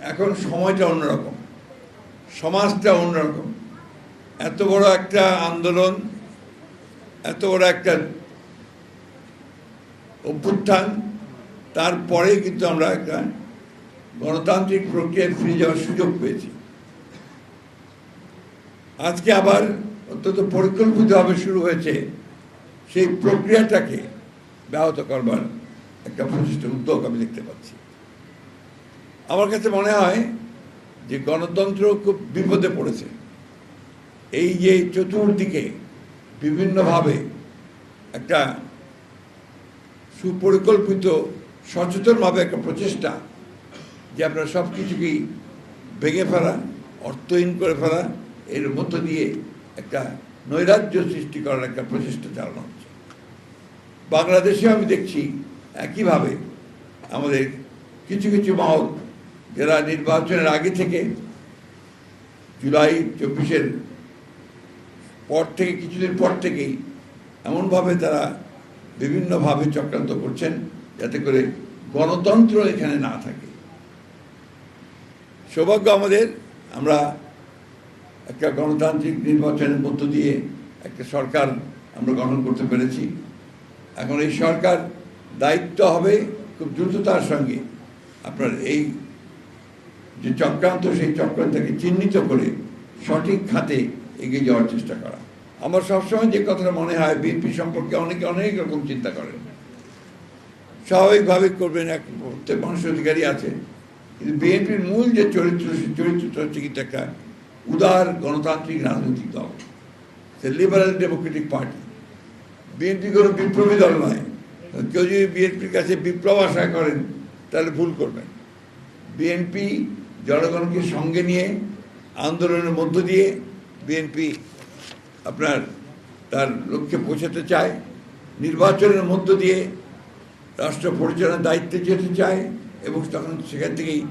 এখন সময়টা অন্যরকম, সমাজটা অন্যরকম। এত বড় একটা আন্দোলন, এত বড় একটা অভ্যুত্থান, তারপরে কিন্তু আমরা একটা গণতান্ত্রিক প্রক্রিয়ায় ফিরে যাওয়ার সুযোগ পেয়েছি। আজকে আবার অত্যন্ত পরিকল্পিতভাবে শুরু হয়েছে সেই প্রক্রিয়াটাকে ব্যাহত করবার একটা প্রচেষ্টা, উদ্যোগ আমি দেখতে পাচ্ছি। আমার কাছে মনে হয় যে গণতন্ত্র খুব বিপদে পড়েছে। এই যে চতুর্দিকে বিভিন্নভাবে একটা সুপরিকল্পিত সচেতনভাবে একটা প্রচেষ্টা যে আপনারা সব কিছুকেই ভেঙে ফেলা, অর্থহীন করে ফেলা, এর মধ্য দিয়ে একটা নৈরাজ্য সৃষ্টি করার একটা প্রচেষ্টা চালানো হচ্ছে। বাংলাদেশেও আমি দেখছি একইভাবে আমাদের কিছু কিছু মহল যারা নির্বাচনের আগে থেকে জুলাই 24-এর পর থেকে কিছুদিন পর থেকেই এমনভাবে তারা বিভিন্নভাবে চক্রান্ত করছেন যাতে করে গণতন্ত্র এখানে না থাকে। সৌভাগ্য আমাদের, আমরা একটা গণতান্ত্রিক নির্বাচনের মধ্য দিয়ে একটা সরকার আমরা গঠন করতে পেরেছি। এখন এই সরকার দায়িত্ব হবে খুব দ্রুততার সঙ্গে আপনার এই যে চক্রান্ত, সেই চক্রান্তকে চিহ্নিত করে সঠিক খাতে এগিয়ে যাওয়ার চেষ্টা করা। আমার সবসময় যে কথাটা মনে হয়, বিএনপি সম্পর্কে অনেকে অনেক রকম চিন্তা করেন, স্বাভাবিকভাবে করবেন, এক প্রত্যেক মানুষের অধিকারী আছে, কিন্তু বিএনপির মূল যে চরিত্র, সেই চরিত্রটা হচ্ছে কিন্তু একটা উদার গণতান্ত্রিক রাজনৈতিক দল, সে লিবারেল ডেমোক্রেটিক পার্টি। বিএনপি কোনো বিপ্লবী দল নয়। কেউ যদি বিএনপির কাছে বিপ্লব আশা করেন তাহলে ভুল করবেন। বিএনপি জনগণকে সঙ্গে নিয়ে আন্দোলনের মধ্য দিয়ে বিএনপি আপনার তার লক্ষ্যে পৌঁছাতে চায়, নির্বাচনের মধ্য দিয়ে রাষ্ট্র পরিচালনার দায়িত্বে যেতে চায়, এবং তখন সেখান থেকেই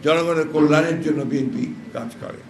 জনগণের কল্যাণের জন্য বিএনপি কাজ করে।